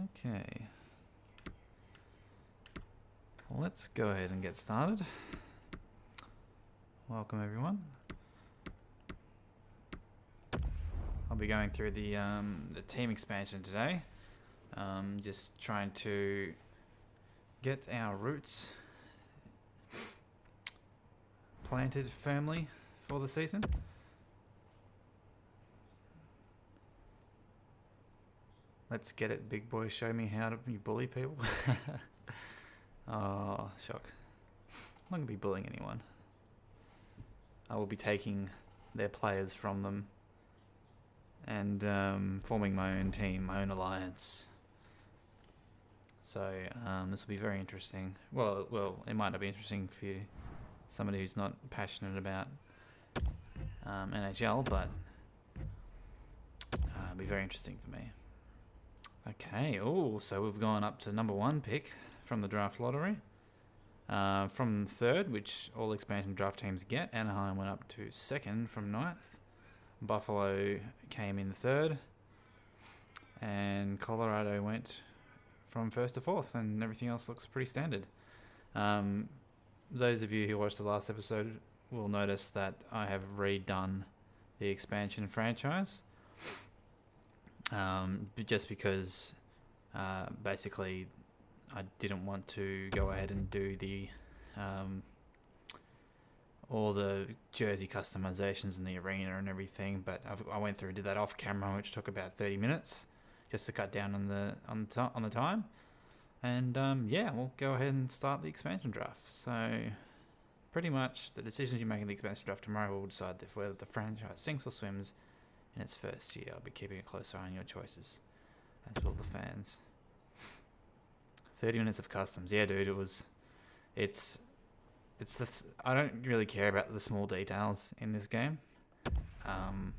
Okay. Let's go ahead and get started. Welcome everyone. I'll be going through the team expansion today. Just trying to get our roots planted firmly for the season. Let's get it, big boy. Show me how to bully people. Oh, shock. I'm not going to be bullying anyone. I will be taking their players from them and forming my own team, my own alliance. So this will be very interesting. Well, it might not be interesting for you, somebody who's not passionate about NHL, but it'll be very interesting for me. Okay, so we've gone up to number 1 pick from the draft lottery. From 3rd, which all expansion draft teams get, Anaheim went up to 2nd from 9th. Buffalo came in 3rd. And Colorado went from 1st to 4th, and everything else looks pretty standard. Those of you who watched the last episode will notice that I have redone the expansion franchise. Just because basically I didn't want to go ahead and do the all the jersey customizations in the arena and everything, but I went through and did that off camera, which took about 30 minutes just to cut down on the time. And we'll go ahead and start the expansion draft. So pretty much the decisions you make in the expansion draft tomorrow will decide whether the franchise sinks or swims in its first year. I'll be keeping a close eye on your choices, as will the fans. 30 minutes of customs. Yeah, dude, it's this. I don't really care about the small details in this game. I'm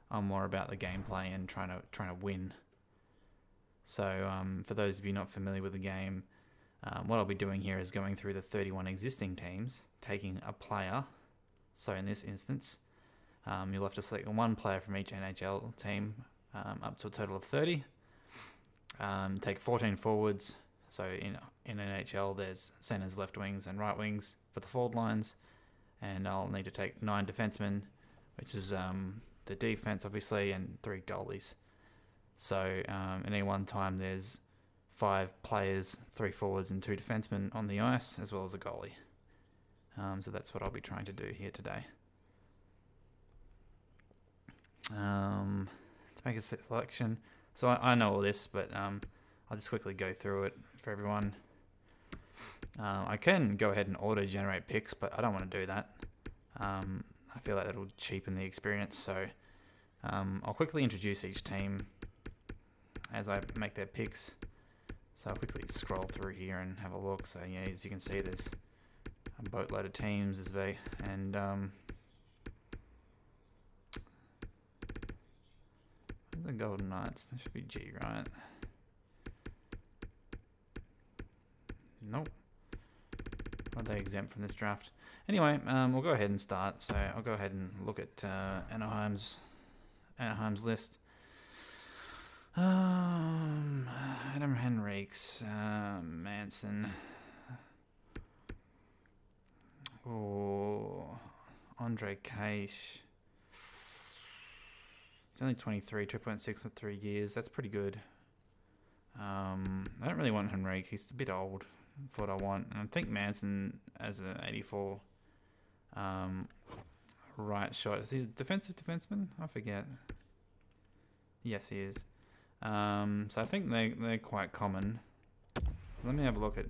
more about the gameplay and trying to win. So for those of you not familiar with the game, what I'll be doing here is going through the 31 existing teams, taking a player. So in this instance, you'll have to select 1 player from each NHL team, up to a total of 30. Take 14 forwards. So in NHL, there's centers, left wings, and right wings for the forward lines. And I'll need to take 9 defensemen, which is the defense, obviously, and 3 goalies. So at any one time, there's 5 players, 3 forwards, and 2 defensemen on the ice, as well as a goalie. So that's what I'll be trying to do here today. To make a selection. So I know all this, but I'll just quickly go through it for everyone. I can go ahead and auto-generate picks, but I don't want to do that. I feel like that'll cheapen the experience. So I'll quickly introduce each team as I make their picks. So I'll quickly scroll through here and have a look. So yeah, as you can see, there's a boatload of teams, and the Golden Knights. That should be G, right? Nope. Are they exempt from this draft? Anyway, we'll go ahead and start. So I'll go ahead and look at Anaheim's list. Adam Henriques, Manson. Andre Cage. He's only 23, 2.6 for 3 years. That's pretty good. I don't really want Henrique. He's a bit old for what I want. And I think Manson as an 84 right shot. Is he a defensive defenseman? I forget. Yes, he is. So I think they're quite common. So let me have a look at.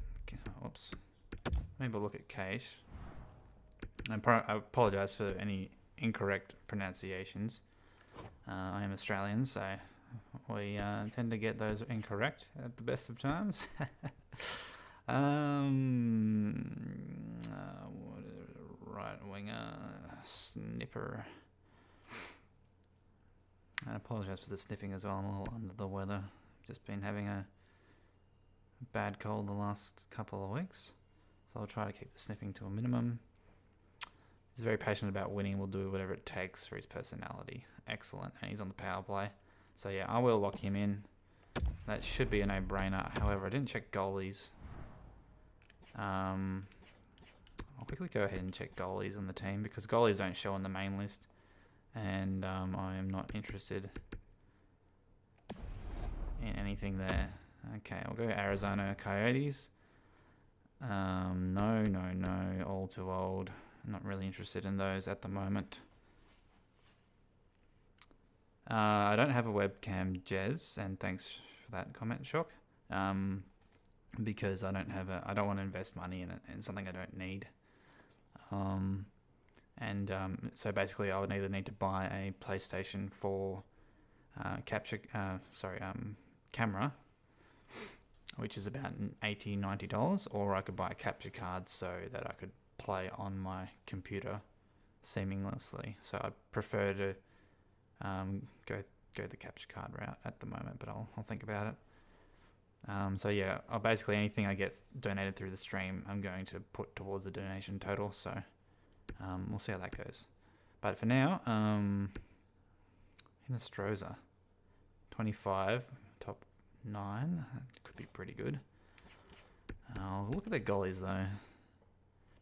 Oops. Let me have a look at Cage. I apologise for any incorrect pronunciations. I am Australian, so we tend to get those incorrect at the best of times. Right winger, snipper. I apologise for the sniffing as well. I'm a little under the weather. Just been having a bad cold the last couple of weeks, so I'll try to keep the sniffing to a minimum. He's very passionate about winning. Will do whatever it takes for his personality. Excellent. And he's on the power play. So yeah, I will lock him in. That should be a no-brainer. However, I didn't check goalies. I'll quickly go ahead and check goalies on the team because goalies don't show on the main list, and I am not interested in anything there. Okay, I'll go Arizona Coyotes. No, all too old. I'm not really interested in those at the moment. I don't have a webcam, Jez, and thanks for that comment, Shock. Because I don't want to invest money in it, in something I don't need. So basically, I would either need to buy a PlayStation 4 camera, which is about $80, $90, or I could buy a capture card so that I could play on my computer seamlessly. So I'd prefer to go the capture card route at the moment, but I'll think about it. So yeah, basically anything I get donated through the stream, I'm going to put towards the donation total. So we'll see how that goes. But for now, Hinostroza, 25, top 9. That could be pretty good. I'll look at the goalies though.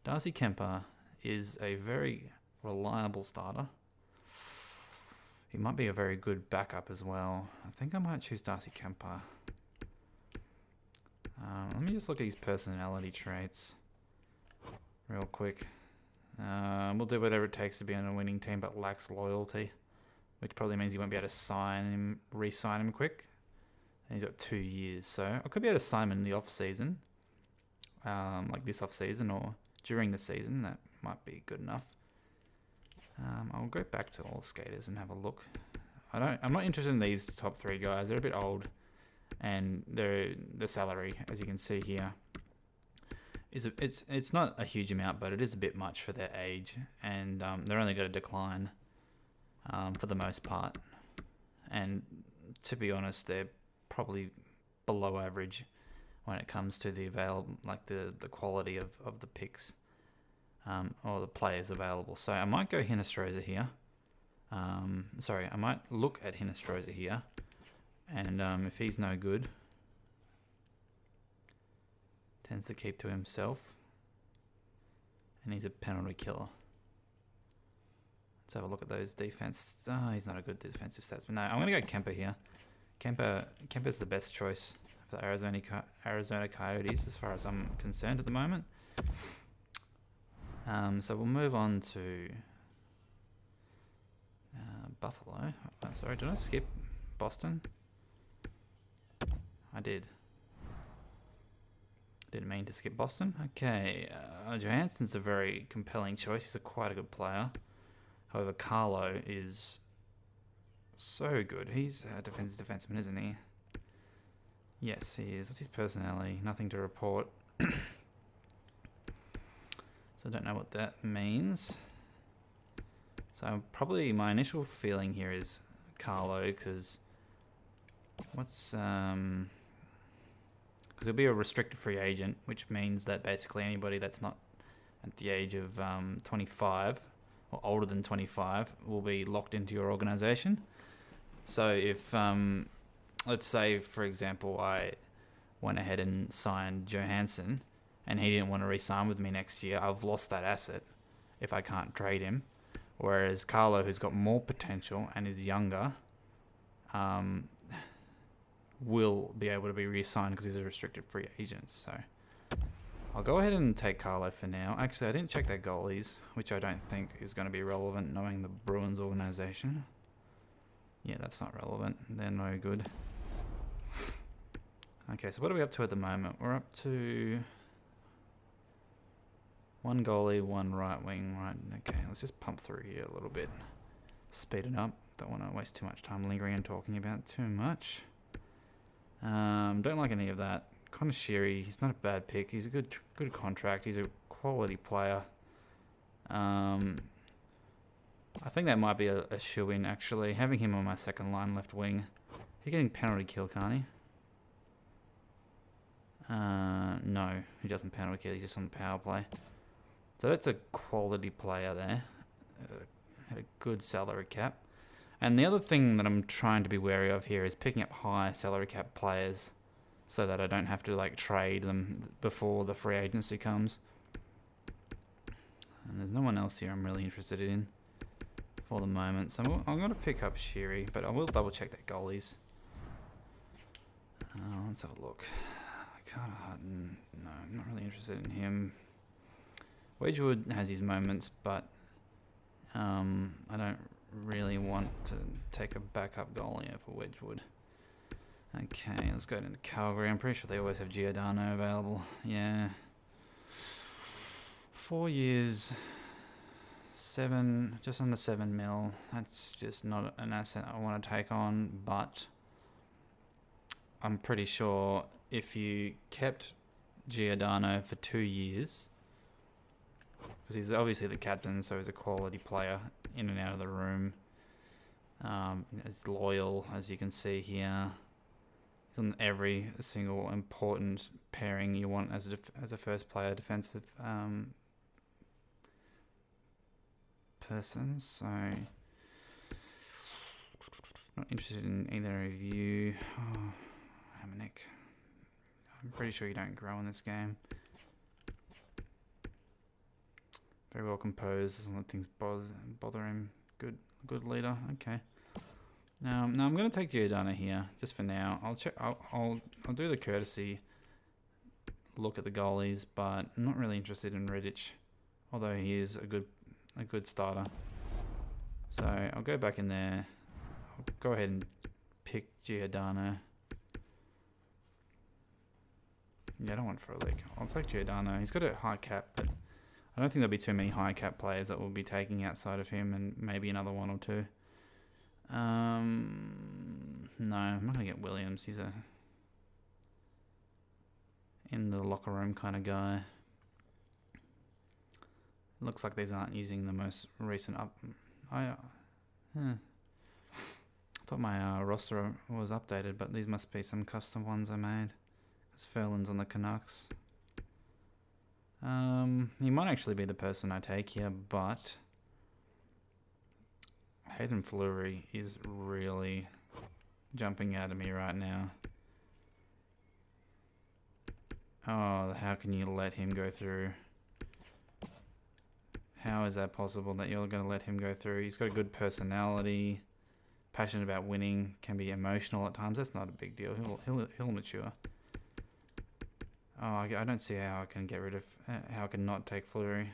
Darcy Kemper is a very reliable starter. He might be a very good backup as well. I think I might choose Darcy Kemper. Let me just look at his personality traits real quick. We'll do whatever it takes to be on a winning team, but lacks loyalty, which probably means you won't be able to re-sign him quick. And he's got 2 years, so I could be able to sign him in the off season, like this off season or during the season. That might be good enough. I'll go back to all skaters and have a look. I'm not interested in these top 3 guys. They're a bit old, and the salary, as you can see here, it's not a huge amount, but it is a bit much for their age, and they're only going to decline for the most part. And to be honest, they're probably below average when it comes to the the quality of the picks. Or the players available. So I might go Hinostroza here. I might look at Hinostroza here. And if he's no good, tends to keep to himself. And he's a penalty killer. Let's have a look at those defense. He's not a good defensive stats. But no, I'm going to go Kemper here. Kemper's the best choice for the Arizona Coyotes as far as I'm concerned at the moment. So we'll move on to Buffalo. Sorry, did I skip Boston? I did. Didn't mean to skip Boston. Okay, Johansson's a very compelling choice. He's quite a good player. However, Carlo is so good. He's a defenseman, isn't he? Yes, he is. What's his personality? Nothing to report. So I don't know what that means. So probably my initial feeling here is Carlo, because he'll be a restricted free agent, which means that basically anybody that's not at the age of 25 or older than 25 will be locked into your organization. So if, let's say, for example, I went ahead and signed Johansson, and he didn't want to re-sign with me next year, I've lost that asset if I can't trade him. Whereas Carlo, who's got more potential and is younger, will be able to be re-signed because he's a restricted free agent. So I'll go ahead and take Carlo for now. Actually, I didn't check their goalies, which I don't think is going to be relevant knowing the Bruins organization. Yeah, that's not relevant. They're no good. Okay, so what are we up to at the moment? We're up to 1 goalie, 1 right wing. Right. Okay, let's just pump through here a little bit. Speed it up. Don't want to waste too much time lingering and talking about too much. Don't like any of that. Connor Sheary, he's not a bad pick. He's a good contract. He's a quality player. I think that might be a shoe-in, actually. Having him on my second line left wing. He's getting penalty kill, can't he? No, he doesn't penalty kill. He's just on the power play. So that's a quality player there. Had a good salary cap. And the other thing that I'm trying to be wary of here is picking up high salary cap players so that I don't have to like trade them before the free agency comes. And there's no one else here I'm really interested in for the moment. So I'm going to pick up Sheary, but I will double check that goalies. Let's have a look. Carter Hutton, no, I'm not really interested in him. Wedgwood has his moments, but I don't really want to take a backup goalie over Wedgwood. Okay, let's go into Calgary. I'm pretty sure they always have Giordano available. Yeah. 4 years, just under 7 mil. That's just not an asset I want to take on, but I'm pretty sure if you kept Giordano for 2 years, because he's obviously the captain, so he's a quality player in and out of the room. He's loyal, as you can see here. He's on every single important pairing you want as a first player defensive person. So, not interested in either of you. Oh, Hamonic. I'm pretty sure you don't grow in this game. Very well composed. Doesn't let things bother him. Good leader. Okay. Now I'm going to take Giordano here just for now. I'll check. I'll do the courtesy look at the goalies, but I'm not really interested in Redditch, although he is a good starter. So I'll go back in there. I'll go ahead and pick Giordano. Yeah, I don't want Frolik. I'll take Giordano. He's got a high cap, but I don't think there'll be too many high cap players that we'll be taking outside of him, and maybe another one or two. No, I'm not going to get Williams. He's a in the locker room kind of guy. Looks like these aren't using the most recent up. I thought my roster was updated, but these must be some custom ones I made. Ferland's on the Canucks. He might actually be the person I take here, but Hayden Fleury is really jumping out at me right now. Oh, how can you let him go through? How is that possible that you're going to let him go through? He's got a good personality, passionate about winning, can be emotional at times. That's not a big deal. He'll mature. Oh, I don't see how I can get rid of, how I can not take Fleury.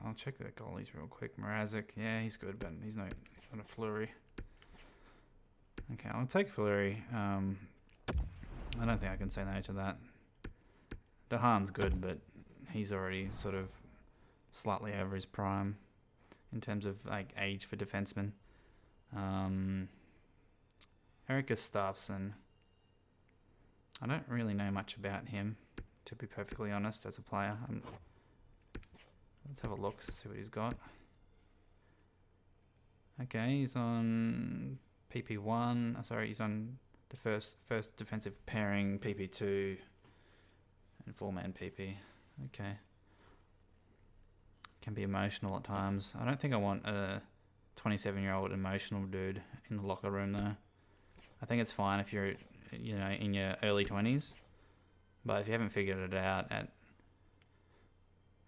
I'll check the goalies real quick. Mrazek, yeah, he's good, but he's not a Fleury. Okay, I'll take Fleury. I don't think I can say no to that. DeHaan's good, but he's already sort of slightly over his prime in terms of like age for defensemen. Eric Gustafsson. I don't really know much about him, to be perfectly honest, as a player. Let's have a look, see what he's got. Okay, he's on PP1. Sorry, he's on the first defensive pairing, PP2, and 4-man PP. Okay. Can be emotional at times. I don't think I want a 27-year-old emotional dude in the locker room, though. I think it's fine if you're, in your early 20s, but if you haven't figured it out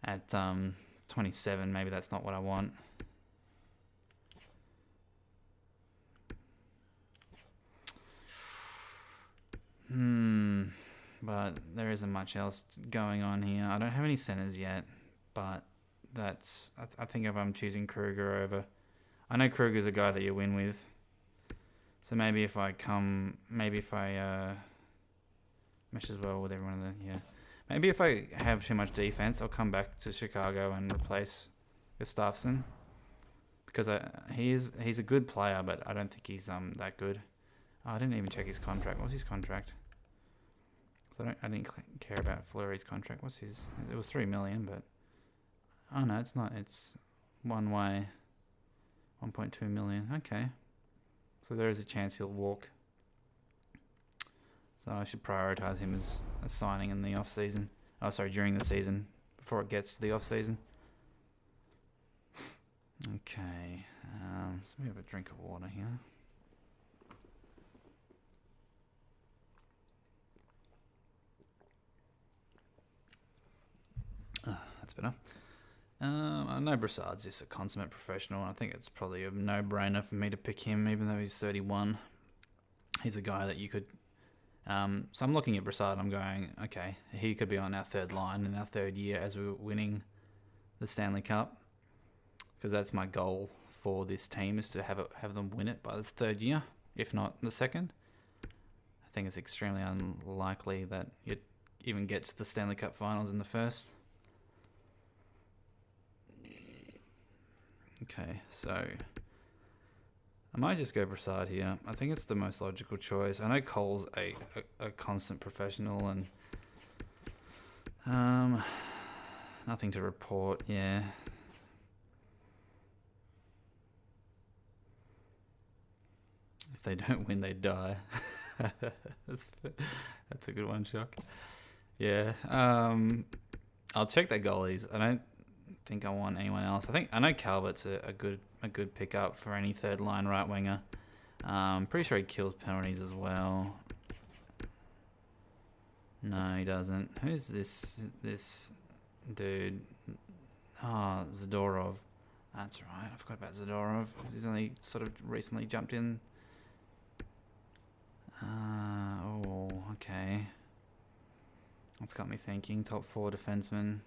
at 27, maybe that's not what I want. But there isn't much else going on here. I don't have any centers yet, but that's I think if I'm choosing Kruger over, I know Kruger's a guy that you win with. So maybe if I mesh as well with everyone maybe if I have too much defense, I'll come back to Chicago and replace Gustafsson, because he's a good player, but I don't think he's that good. Oh, I didn't even check his contract. What's his contract? So I didn't care about Fleury's contract. What's his? It was $3 million, but oh no, it's not. It's one way, $1.2 million. Okay. So there is a chance he'll walk. So I should prioritise him as a signing in the off season. Oh, sorry, during the season, before it gets to the off season. Okay, let me have a drink of water here. That's better. I know Brassard's just a consummate professional. I think it's probably a no-brainer for me to pick him, even though he's 31. He's a guy that you could... so I'm looking at Brassard and I'm going, okay, he could be on our third line in our third year as we're winning the Stanley Cup, because that's my goal for this team, is to have them win it by the third year, if not the second. I think it's extremely unlikely that you'd even get to the Stanley Cup finals in the first. Okay, so I might just go Brassard here. I think it's the most logical choice. I know Cole's a constant professional and nothing to report. Yeah. If they don't win, they die. That's a good one, Shock. Yeah. I'll check their goalies. I don't think I want anyone else. I know Calvert's a good pickup for any third line right winger. Pretty sure he kills penalties as well. No, he doesn't. Who's this dude? Oh, Zadorov. That's right. I forgot about Zadorov. He's only sort of recently jumped in. Okay. That's got me thinking. Top 4 defenseman.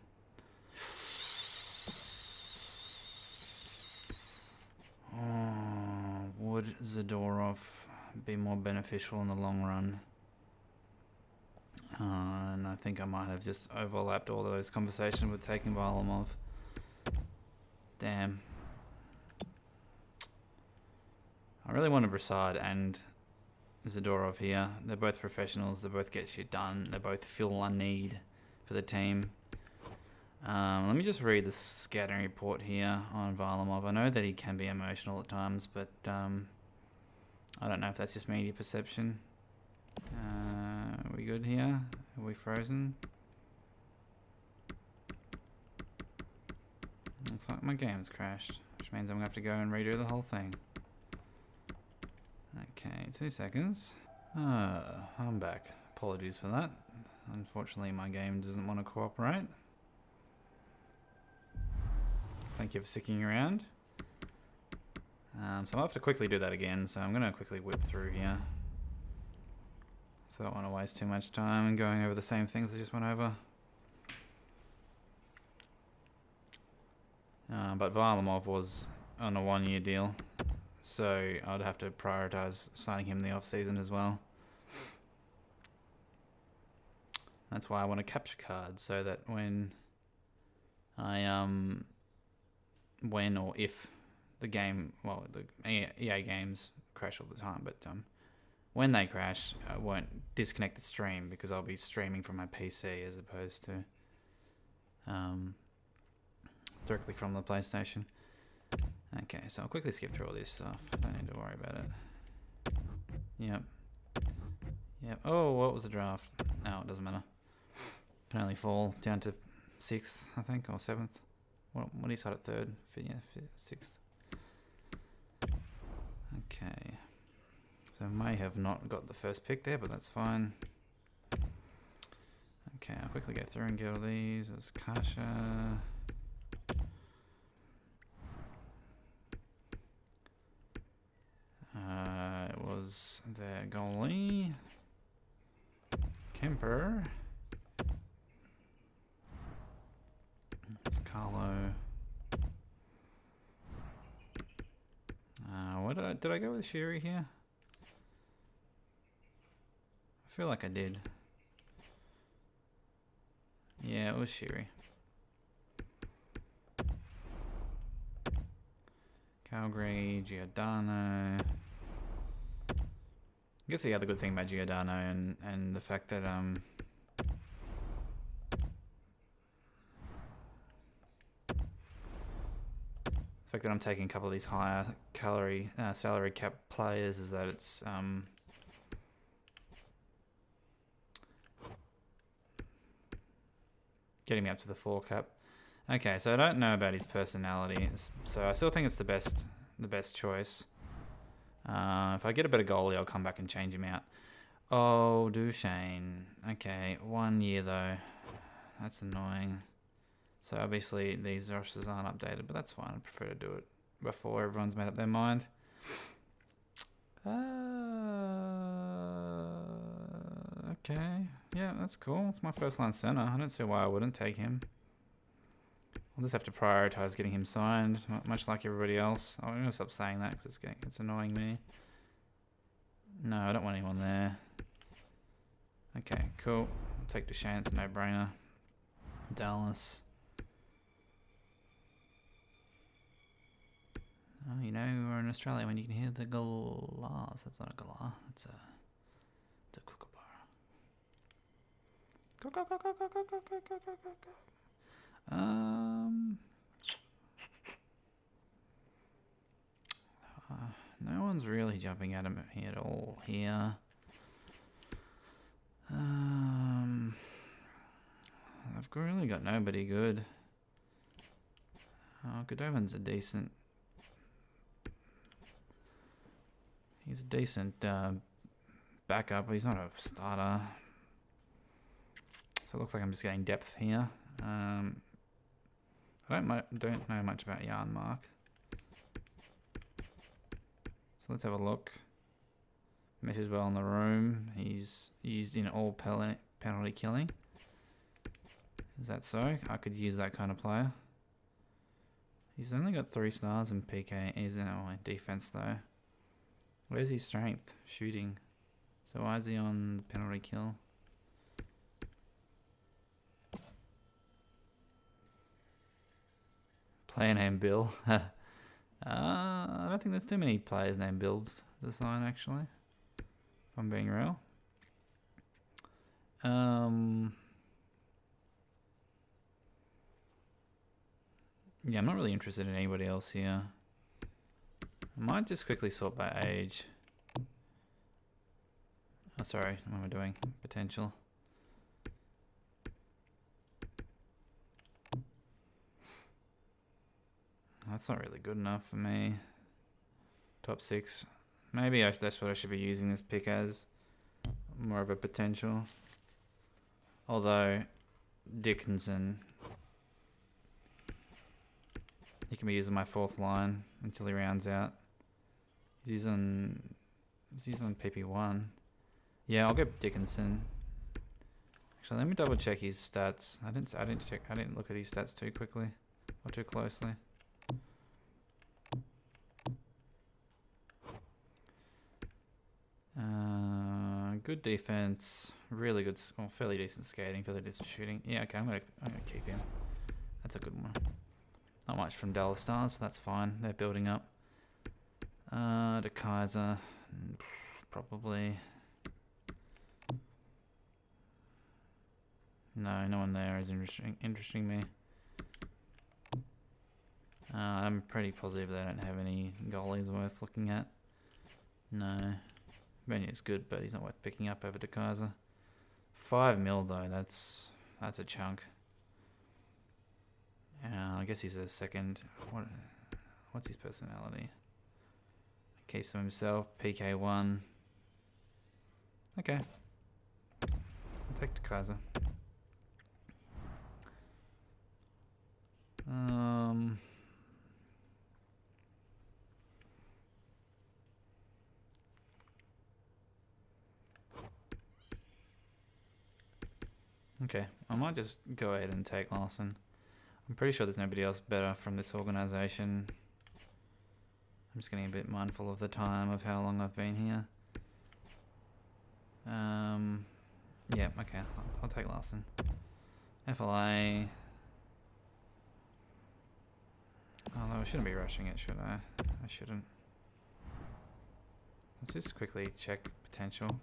Would Zadorov be more beneficial in the long run? And I think I might have just overlapped all of those conversations with taking Varlamov. Damn. I really wanted Brassard and Zadorov here. They're both professionals. They both get shit done. They both fill a need for the team. Let me just read the scouting report here on Varlamov. I know that he can be emotional at times, but I don't know if that's just media perception. Are we good here? Are we frozen? Looks like my game's crashed, which means I'm going to have to go and redo the whole thing. Okay, 2 seconds. I'm back. Apologies for that. Unfortunately, my game doesn't want to cooperate. Thank you for sticking around. So I'll have to quickly do that again, so I'm going to quickly whip through here. So I don't want to waste too much time and going over the same things I just went over. But Varlamov was on a 1-year deal, so I'd have to prioritise signing him in the off-season as well. That's why I want a capture card, so that when or if the game, well, the EA games crash all the time, but when they crash, I won't disconnect the stream because I'll be streaming from my PC as opposed to directly from the PlayStation. Okay, so I'll quickly skip through all this stuff. Don't need to worry about it. Yep. Oh, what was the draft? No, it doesn't matter. Can only fall down to 6th, I think, or 7th. What do you start at 3rd? 6th. Okay. So I may have not got the first pick there, but that's fine. Okay, I'll quickly go through and get all these. It was Kasha. It was their goalie. Kemper. It's Carlo. What did I go with Sherry here? I feel like I did. Yeah, it was Sherry. Calgary, Giordano. I guess the other good thing about Giordano and the fact that I'm taking a couple of these higher salary cap players is that it's getting me up to the 4 cap. Okay, so I don't know about his personality, so I still think it's the best choice. If I get a better goalie, I'll come back and change him out. Oh, Duchesne. Okay, 1 year though. That's annoying. So obviously these rosters aren't updated, but that's fine. I prefer to do it before everyone's made up their mind. Okay. Yeah, that's cool. It's my first line center. I don't see why I wouldn't take him. I'll just have to prioritize getting him signed, much like everybody else. I'm going to stop saying that because it's annoying me. No, I don't want anyone there. Okay, cool. I'll take Duchesne. It's a no-brainer. Dallas. Oh, you know, we're in Australia when you can hear the glass. That's not a galah. It's a kookaburra. No one's really jumping at him at all here. I've really got nobody good. Oh, Godovan's a decent. He's a decent backup, but he's not a starter. So it looks like I'm just getting depth here. I don't know much about Janmark. So let's have a look. Meshes well in the room. He's used in all penalty killing. Is that so? I could use that kind of player. He's only got 3 stars in PK. He's in defense though. Where's his strength? Shooting. So why is he on penalty kill? Player named Bill. I don't think there's too many players named Bill to sign actually. If I'm being real. Yeah, I'm not really interested in anybody else here. I might just quickly sort by age. Oh, sorry. What am I doing? Potential. That's not really good enough for me. Top 6. Maybe that's what I should be using this pick as. More of a potential. Although, Dickinson, he can be using my 4th line until he rounds out. He's on PP1. Yeah, I'll get Dickinson. Actually, let me double check his stats. I didn't look at his stats too quickly or too closely. Good defense, really good, fairly decent skating, fairly decent shooting. Yeah, okay, I'm gonna keep him. That's a good one. Not much from Dallas Stars, but that's fine. They're building up. De Kaiser, probably. No one there is interesting me. I'm pretty positive they don't have any goalies worth looking at. No. Benio's good, but he's not worth picking up over De Kaiser. 5 mil though, that's a chunk. I guess he's a second. What's his personality? Keeps to himself. PK1. Okay. I'll take De Kaiser. Okay, I might just go ahead and take Larson. I'm pretty sure there's nobody else better from this organisation. I'm just getting a bit mindful of the time of how long I've been here. Yeah, okay, I'll take Larson. FLA. Although I shouldn't be rushing it, should I? I shouldn't. Let's just quickly check potential.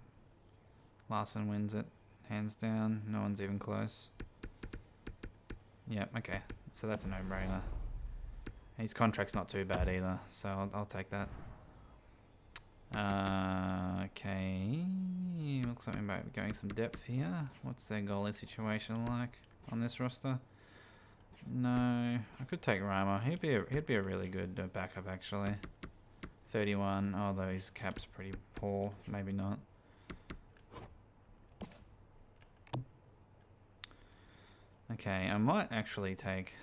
Larson wins it. Hands down. No one's even close. Yep, okay. So that's a no-brainer. His contract's not too bad either, so I'll take that. Okay. Looks like we might be going some depth here. What's their goalie situation like on this roster? No, I could take Roma. He'd be a really good backup actually. 31, although his cap's pretty poor. Maybe not. Okay, I might actually take...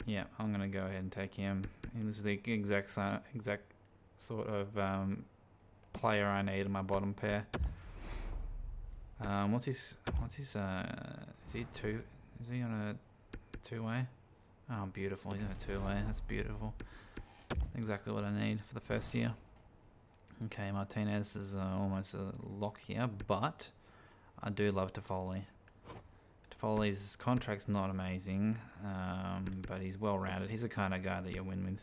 Yeah, I'm going to go ahead and take him. He's the exact sort of player I need in my bottom pair. What's his is he two? Is he on a two-way? Oh, beautiful. He's on a two-way. That's beautiful. Exactly what I need for the first year. Okay, Martinez is almost a lock here, but I do love Toffoli. Toffoli's contract's not amazing, but he's well-rounded. He's the kind of guy that you win with.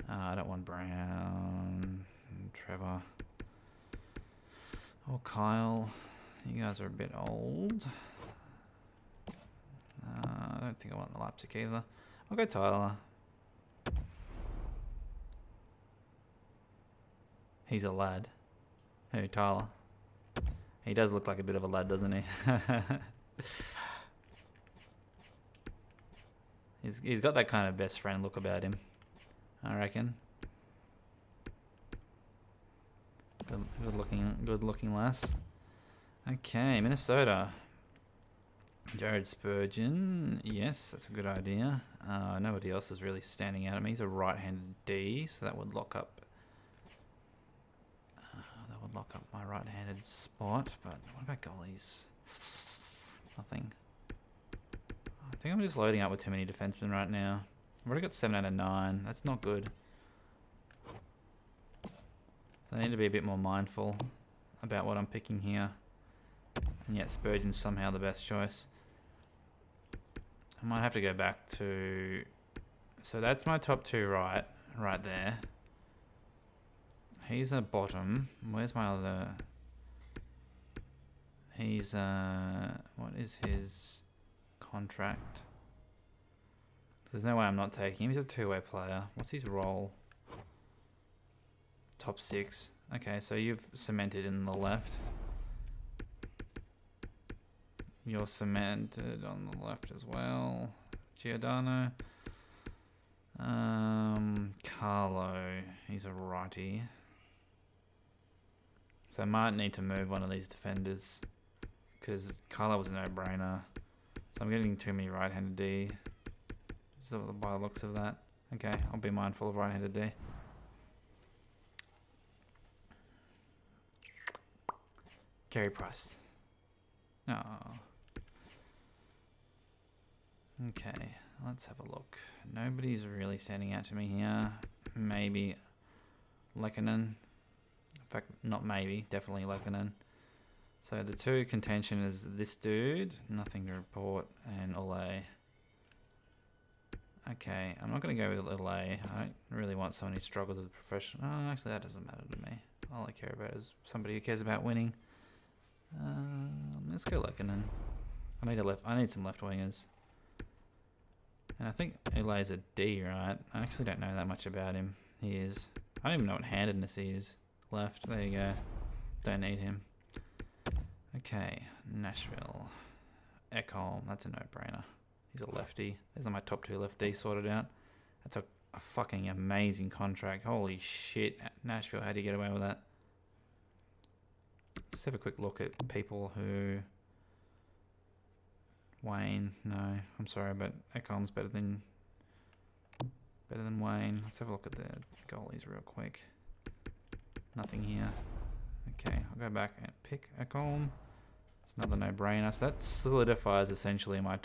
I don't want Brown, Trevor, or Kyle. You guys are a bit old. I don't think I want the Leipzig either. I'll go Tyler. He's a lad. Who, Tyler? He does look like a bit of a lad, doesn't he? He's got that kind of best friend look about him, I reckon. Good looking lass. Okay, Minnesota. Jared Spurgeon. Yes, that's a good idea. Nobody else is really standing out at me. He's a right-handed D, so that would lock up. My right-handed spot. But what about goalies? Nothing. I think I'm just loading up with too many defensemen right now. I've already got 7 out of 9. That's not good. So I need to be a bit more mindful about what I'm picking here. And yet Spurgeon's somehow the best choice. I might have to go back to... So that's my top 2 right there. He's a bottom. Where's my other... He's what is his contract? There's no way I'm not taking him. He's a 2-way player. What's his role? Top 6. Okay, so you've cemented in the left. You're cemented on the left as well. Giordano. Carlo. He's a righty. So I might need to move one of these defenders because Carlo was a no-brainer. So I'm getting too many right-handed D. So by the looks of that. Okay, I'll be mindful of right-handed D. Gary Price. Oh. Okay, let's have a look. Nobody's really standing out to me here. Maybe Lehkonen. In fact, not maybe, definitely Lehkonen. So the 2 contention is this dude, nothing to report, and Ole. Okay, I'm not going to go with Ole. I don't really want someone who struggles with professional. Oh, actually, that doesn't matter to me. All I care about is somebody who cares about winning. Let's go Lehkonen. I need some left wingers. And I think Ole's a D, right? I actually don't know that much about him. He is. I don't even know what handedness he is. Left. There you go. Don't need him. Okay. Nashville. Ekholm. That's a no-brainer. He's a lefty. There's my top 2 lefty sorted out. That's a fucking amazing contract. Holy shit. Nashville, how do you get away with that? Let's have a quick look at people who... Wayne, no, I'm sorry, but Ekholm's better than Wayne. Let's have a look at the goalies real quick. Nothing here. Okay, I'll go back and pick Ekholm. It's another no-brainer. So that solidifies essentially my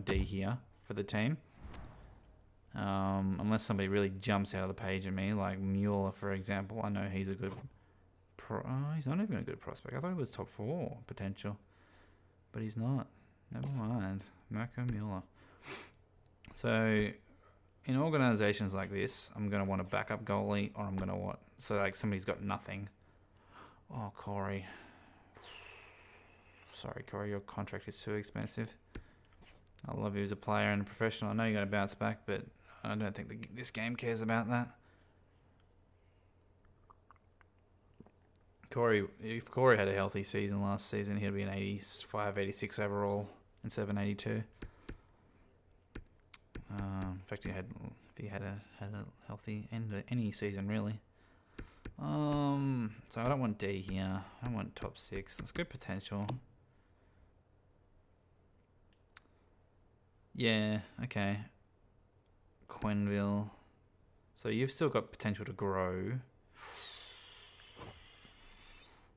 D here for the team. Unless somebody really jumps out of the page at me, like Mueller, for example. I know he's a good... he's not even a good prospect. I thought he was top 4 potential, but he's not. Never mind. Marco Mueller. So, in organisations like this, I'm going to want a backup goalie, or I'm going to want... So, like, somebody's got nothing. Oh, Corey. Sorry, Corey, your contract is too expensive. I love you as a player and a professional. I know you're going to bounce back, but I don't think this game cares about that. If Corey had a healthy season last season, he'd be an 85, 86 overall instead of an 82. In fact, if he had a healthy end of any season really. So I don't want D here. I want top 6. Let's go potential. Yeah, okay. Quenneville. So you've still got potential to grow.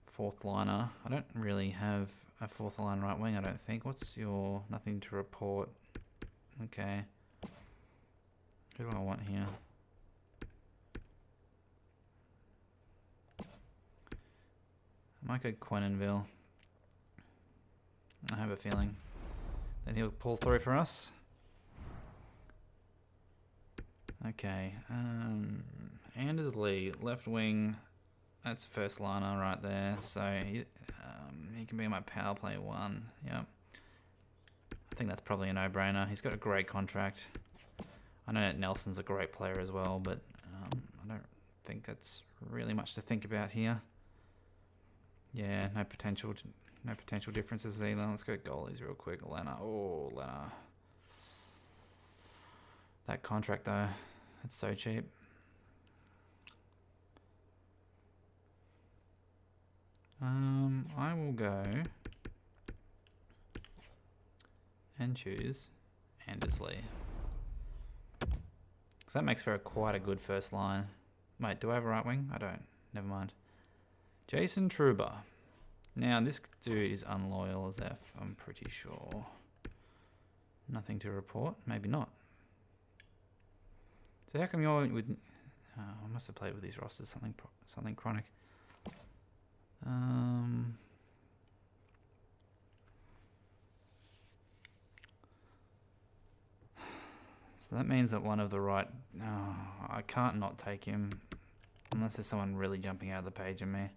Fourth liner. I don't really have a fourth line right wing, I don't think. What's your nothing to report? Okay. Who do I want here? I might go Quenneville. I have a feeling that he'll pull through for us. Okay. Anders Lee, left wing. That's first liner right there. So he can be my power play 1. Yep. I think that's probably a no-brainer. He's got a great contract. I know that Nelson's a great player as well, but I don't think that's really much to think about here. Yeah, no potential differences either. Let's go goalies real quick. Lena. Oh, Lena. That contract though, it's so cheap. I will go and choose Anders Lee. Because that makes for quite a good first line. Wait, do I have a right wing? I don't. Never mind. Jason Truba. Now, this dude is unloyal as F, I'm pretty sure. Nothing to report? Maybe not. So how come you're with... I must have played with these rosters, something chronic. So that means that one of the right... I can't not take him. Unless there's someone really jumping out of the page at me.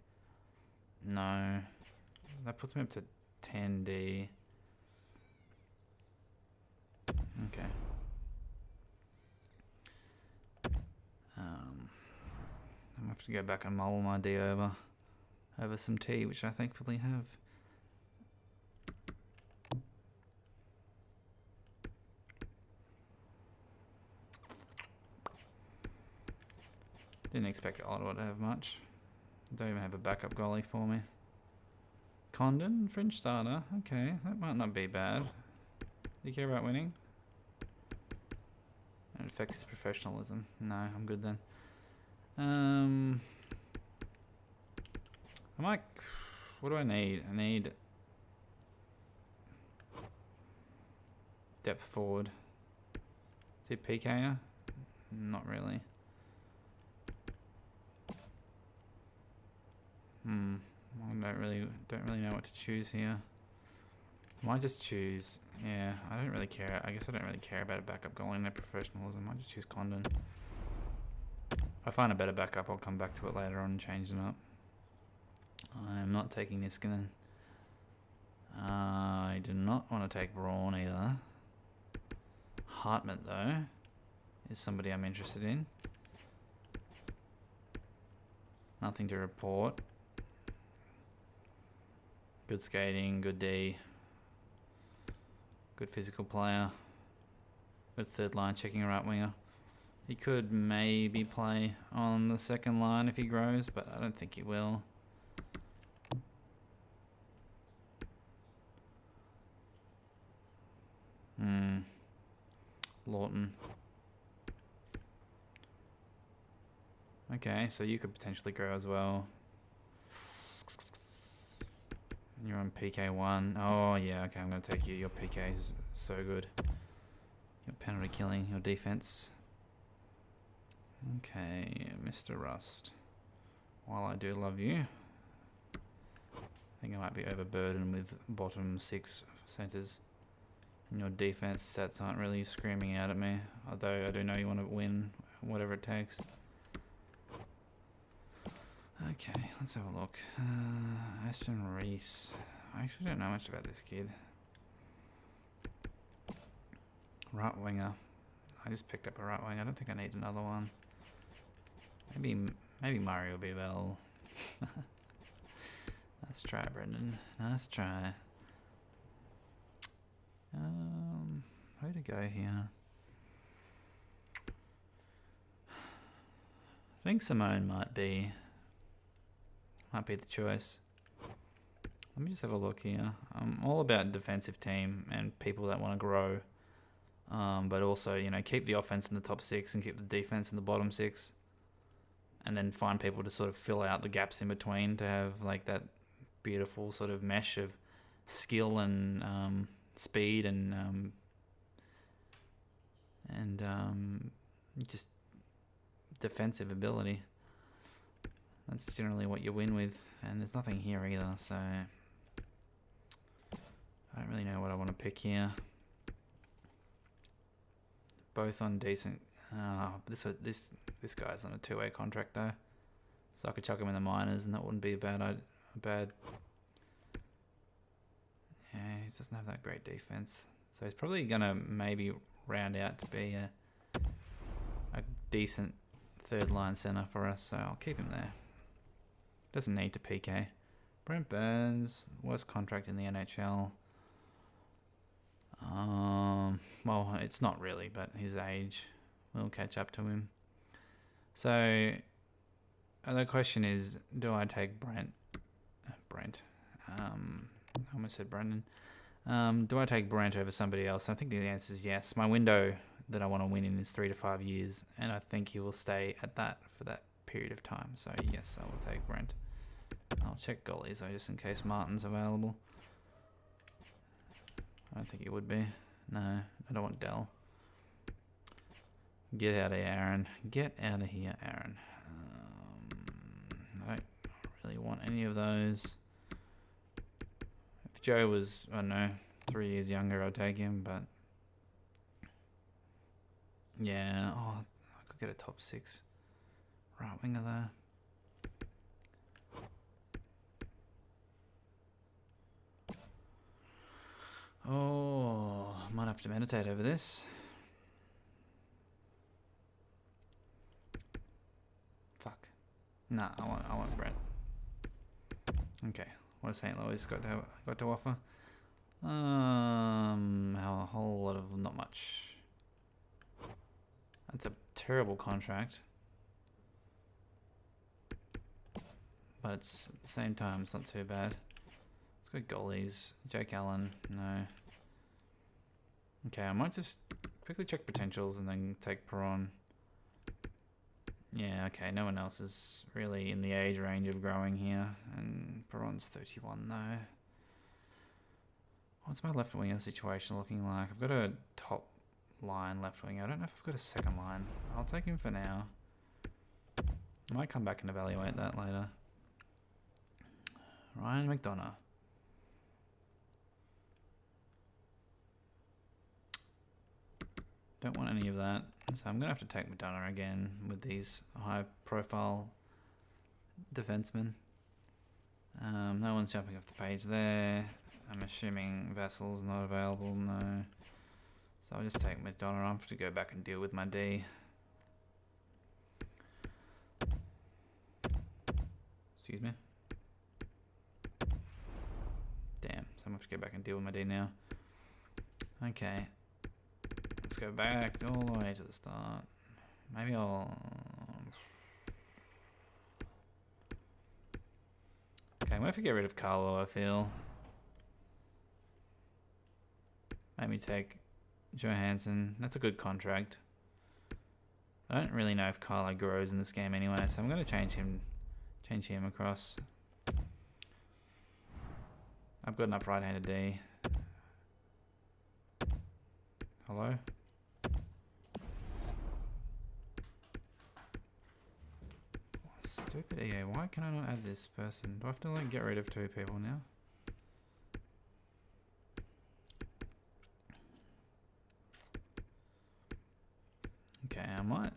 No. That puts me up to 10D. Okay. I'm going to have to go back and mull my D over some T, which I thankfully have. Didn't expect Ottawa to have much. Don't even have a backup goalie for me. Condon, French starter. Okay, that might not be bad. Do you care about winning? It affects his professionalism. No, I'm good then. I might... What do I need? I need... depth forward. Is he PKer? Not really. I don't really know what to choose here. I might just choose... Yeah, I don't really care. I guess I don't really care about a backup goalie and their professionalism. I might just choose Condon. If I find a better backup, I'll come back to it later on and change it up. I am not taking Niskanen. I do not want to take Braun either. Hartman, though, is somebody I'm interested in. Nothing to report. Good skating, good D. Good physical player. Good third line checking right winger. He could maybe play on the second line if he grows, but I don't think he will. Lawton. Okay, so you could potentially grow as well. You're on PK1. Oh, yeah, okay, I'm going to take you. Your PK is so good. Your penalty killing, your defense. Okay, Mr. Rust. While I do love you, I think I might be overburdened with bottom 6 centers. And your defense stats aren't really screaming out at me. Although I do know you want to win, whatever it takes. Okay, let's have a look. Aston Reese. I actually don't know much about this kid. Right winger. I just picked up a right wing. I don't think I need another one. Maybe Murray will be well. Nice try, Brendan. Nice try. Where to go here? I think Simone might be the choice. Let me just have a look here. I'm all about defensive team and people that want to grow, but also, you know, keep the offense in the top 6 and keep the defense in the bottom 6, and then find people to sort of fill out the gaps in between to have like that beautiful sort of mesh of skill and speed and just defensive ability. That's generally what you win with, and there's nothing here either, so I don't really know what I want to pick here. Both on decent. This guy's on a 2-way contract though, so I could chuck him in the minors, and that wouldn't be a bad. Yeah, he doesn't have that great defense, so he's probably gonna maybe round out to be a decent third line center for us. So I'll keep him there. Doesn't need to PK. Brent Burns, worst contract in the NHL. Well, it's not really, but his age will catch up to him. So the question is, do I take Brent? I almost said Brendan. Do I take Brent over somebody else? I think the answer is yes. My window that I want to win in is 3 to 5 years, and I think he will stay at that for that period of time. So yes, I will take Brent. I'll check goalies though, just in case Martin's available. I don't think he would be. No, I don't want Dell. Get out of here, Aaron. Get out of here, Aaron. I don't really want any of those. If Joe was, I don't know, 3 years younger, I'd take him, but yeah, I could get a top 6 right winger there. Oh, might have to meditate over this. Fuck. Nah, I want Brent. Okay, what has St. Louis got to offer? A whole lot of not much. That's a terrible contract, but it's at the same time it's not too bad. Let's go goalies. Jake Allen, no. Okay, I might just quickly check potentials and then take Perron. Yeah, okay, no one else is really in the age range of growing here, and Perron's 31 though. What's my left winger situation looking like? I've got a top line left winger. I don't know if I've got a second line. I'll take him for now. I might come back and evaluate that later. Ryan McDonough. Don't want any of that, so I'm going to have to take McDonough again with these high-profile defensemen. No one's jumping off the page there. I'm assuming Vassal's not available, no. So I'll just take McDonough. I'll have to go back and deal with my D. Excuse me. Damn, so I'm going to have to go back and deal with my D now. Okay. Let's go back all the way to the start. Maybe I'll... Okay, I'm going to have to get rid of Carlo, I feel. Maybe take Johansson. That's a good contract. I don't really know if Carlo grows in this game anyway, so I'm going to change him across. I've got enough right-handed D. Hello? Stupid EA, why can I not add this person? Do I have to like get rid of 2 people now? Okay, I might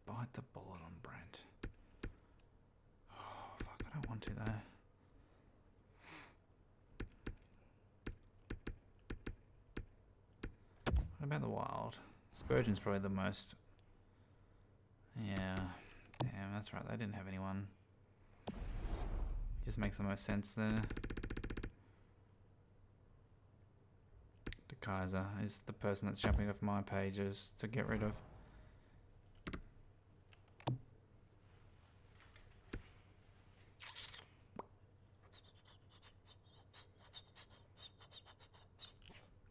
bite the bullet on Brent. Oh, fuck, I don't want to though. What about the Wild? Spurgeon's probably the most... Yeah, damn, that's right, they didn't have anyone. Just makes the most sense there. De Kaiser is the person that's jumping off my pages to get rid of.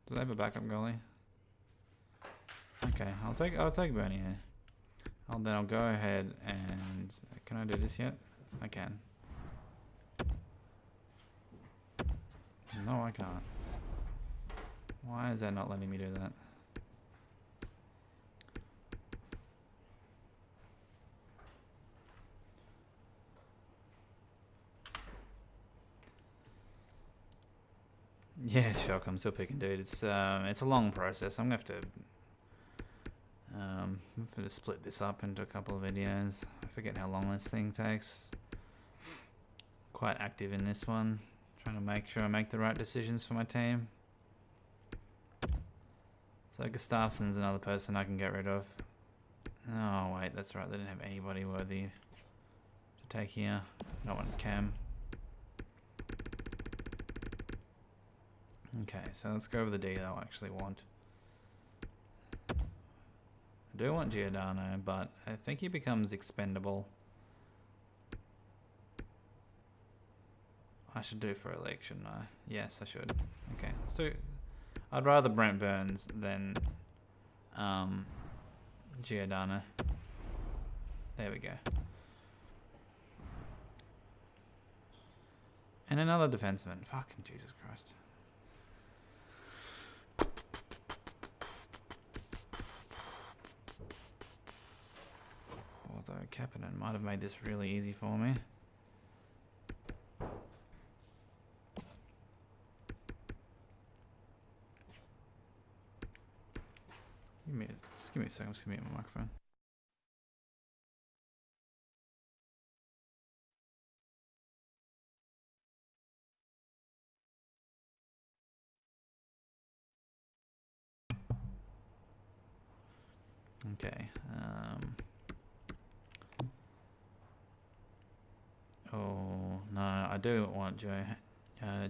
Do they have a backup goalie? Okay, I'll take Bernie here. Then I'll go ahead and can I do this yet? I can. No, I can't. Why is that not letting me do that? Yeah, shock. I'm still picking, dude. It's a long process. I'm gonna have to split this up into a couple of videos. I forget how long this thing takes. Quite active in this one, trying to make sure I make the right decisions for my team. So Gustafsson's another person I can get rid of. Oh wait, that's right. They didn't have anybody worthy to take here. No one Cam. Okay, so let's go over the D that I actually want. I do want Giordano, but I think he becomes expendable. I should do for a league, shouldn't I? Yes, I should. Okay, let's do. I'd rather Brent Burns than Giordano. There we go. And another defenseman. Fucking Jesus Christ. Although Kapanen might have made this really easy for me. Just give me a second, I'm just gonna mute my microphone. Okay. Oh no, I do want Joe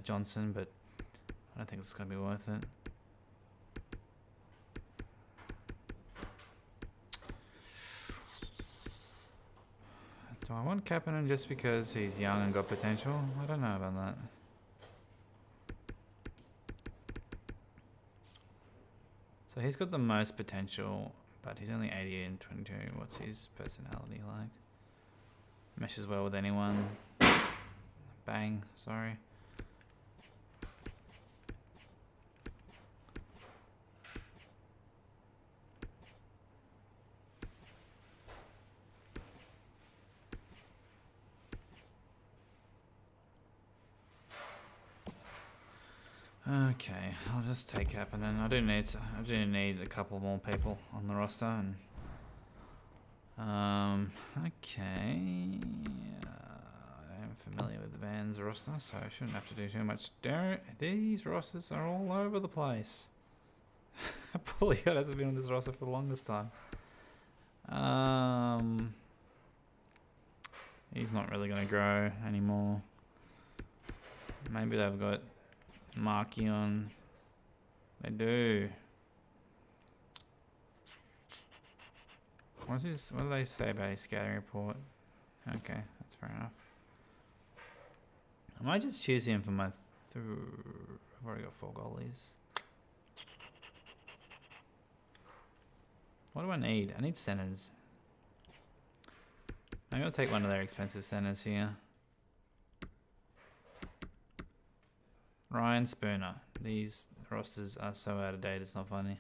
Johnson, but I don't think it's gonna be worth it. Do I want Kapanen just because he's young and got potential? I don't know about that. So he's got the most potential, but he's only 80 and 22. What's his personality like? Meshes well with anyone. Bang, sorry. Okay, I'll just take Kapanen. I do need a couple more people on the roster, and okay. I am familiar with the Vans roster, so I shouldn't have to do too much. These rosters are all over the place. Pouliot hasn't been on this roster for the longest time. He's not really going to grow anymore. Maybe they've got Marky on. They do. What do they say about his scouting report? Okay, that's fair enough. I might just choose him for my I've already got 4 goalies. What do I need? I need centers. Maybe I'll take one of their expensive centers here. Ryan Spooner. These rosters are so out of date, it's not funny.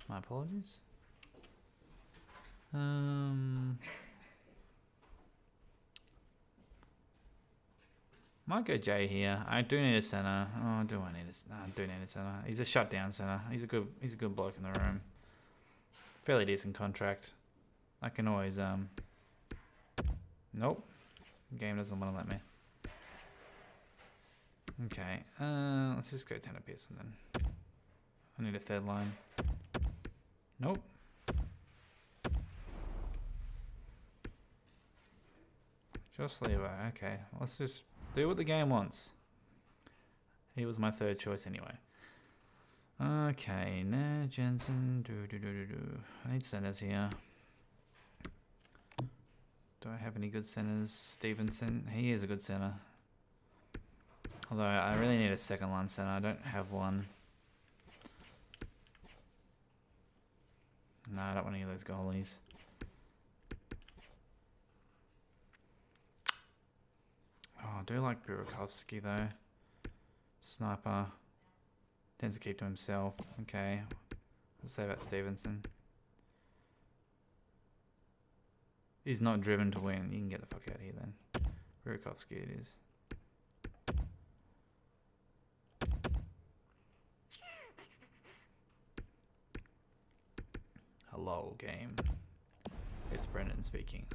My apologies. Might go Jay here. I do need a center. Oh, do I need a? No, I do need a center. He's a shutdown center. He's a good bloke in the room. Fairly decent contract. I can always Nope. The game doesn't want to let me. Okay, let's just go Tanner Pearson then. I need a third line. Nope. Josh Lever, okay. Let's just do what the game wants. He was my third choice anyway. Okay, Nair, Jensen, I need centers here. Do I have any good centers? Stevenson, he is a good center. Although I really need a second line center. I don't have one. No, I don't want any of those goalies. Oh, I do like Burakovsky though. Sniper. Tends to keep to himself. Okay. Let's say about Stevenson. He's not driven to win. You can get the fuck out of here then. Burakovsky it is. Hello, game. It's Brendan speaking.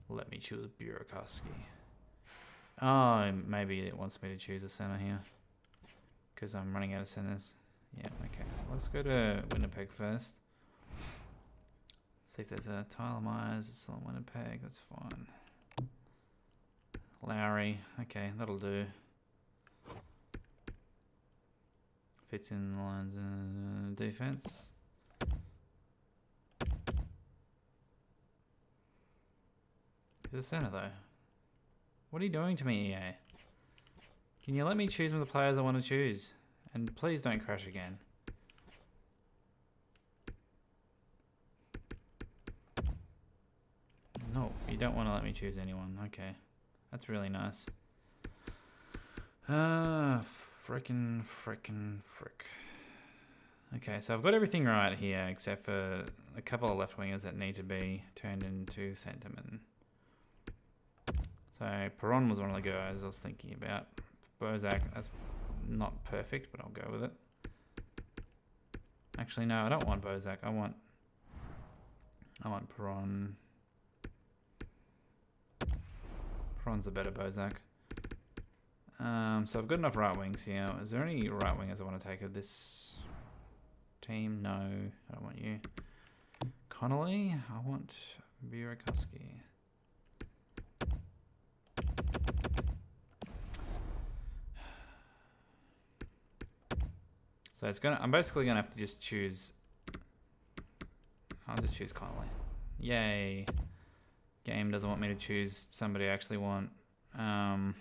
Let me choose Burakovsky. Oh, maybe it wants me to choose a center here. Because I'm running out of centers. Yeah, okay. Let's go to Winnipeg first. See if there's a Tyler Myers. It's still in Winnipeg. That's fine. Lowry. Okay, that'll do. Fits in the lines of defense. He's a center though. What are you doing to me, EA? Can you let me choose one of the players I want to choose? And please don't crash again. No, you don't want to let me choose anyone. Okay. That's really nice. Frick. Okay, so I've got everything right here except for a couple of left wingers that need to be turned into centermen. So Perron was one of the guys I was thinking about. Bozak, that's not perfect, but I'll go with it. Actually, no, I don't want Bozak. I want Perron. Perron's the better Bozak. So I've got enough right wings here. Is there any right wingers I want to take of this team? No, I don't want you. Connolly, I want Burakovsky. So it's I'm basically gonna have to just choose. I'll just choose Connolly. Yay! Game doesn't want me to choose somebody I actually want. Why?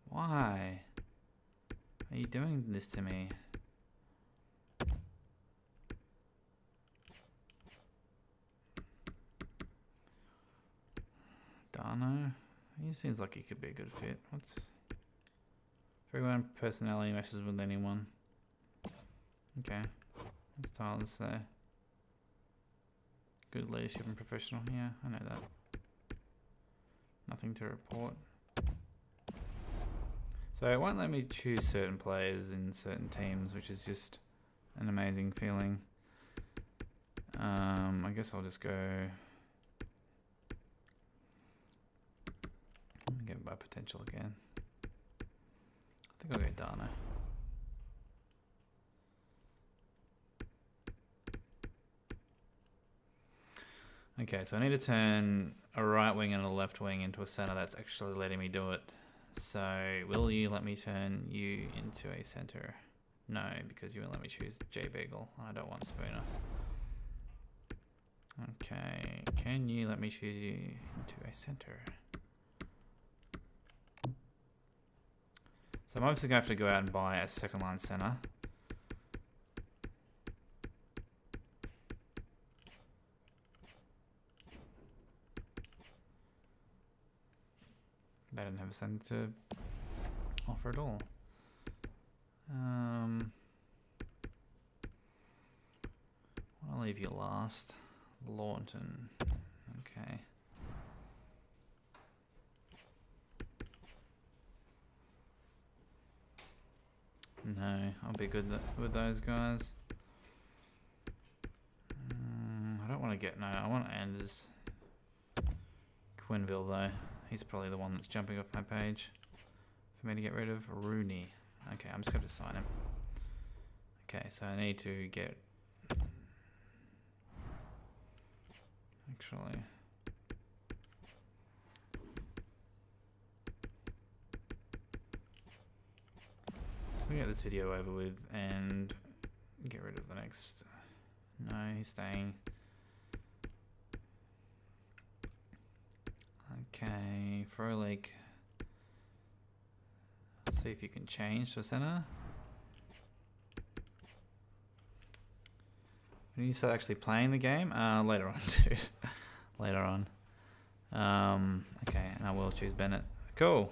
Why are you doing this to me? Darno? He seems like he could be a good fit. What's everyone personality meshes with anyone? Okay. What's Tyler say? Good leadership and professional. Yeah, I know that. Nothing to report. So it won't let me choose certain players in certain teams, which is just an amazing feeling. I guess I'll just go. Get by potential again. I think I'll go Darno. Okay, so I need to turn a right wing and a left wing into a center that's actually letting me do it. So, will you let me turn you into a center? No, because you won't let me choose J Bagel. I don't want Spooner. Okay, can you let me choose you into a center? So I'm obviously going to have to go out and buy a second line center. They didn't have a center to offer at all. I'll leave you last. Lawton. Okay. No, I'll be good with those guys. I don't want want to get... No, I want Anders Quinville, though. He's probably the one that's jumping off my page for me to get rid of. Rooney. Okay, I'm just going to sign him. Okay, so I need to get... Actually... We'll get this video over with and get rid of the next... No, he's staying. Okay, Frolik. See if you can change to a center. When you start actually playing the game? Later on, dude. Later on. Okay, and I will choose Bennett. Cool.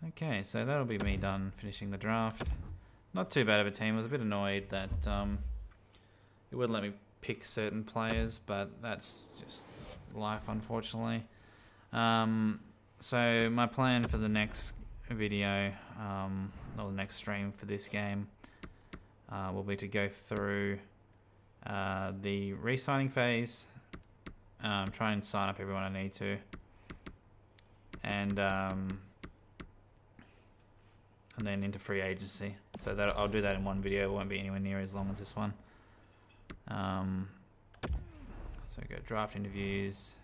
Okay, so that'll be me done finishing the draft. Not too bad of a team. I was a bit annoyed that it wouldn't let me pick certain players, but that's just life, unfortunately. So my plan for the next video, or the next stream for this game, will be to go through the re-signing phase, try and sign up everyone I need to, and then into free agency. So that I'll do that in one video. It won't be anywhere near as long as this one. So go draft interviews.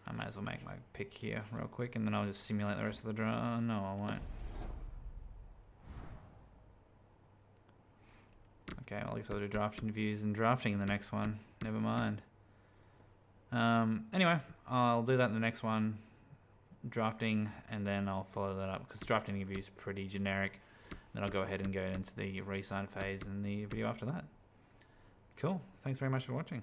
I might as well make my pick here real quick, and then I'll just simulate the rest of the draft. No, I won't. Okay, well, I guess I'll do draft interviews and drafting in the next one. Never mind. Anyway, I'll do that in the next one. Drafting, and then I'll follow that up because drafting interview is pretty generic. Then I'll go ahead and go into the re-sign phase in the video after that. Cool. Thanks very much for watching.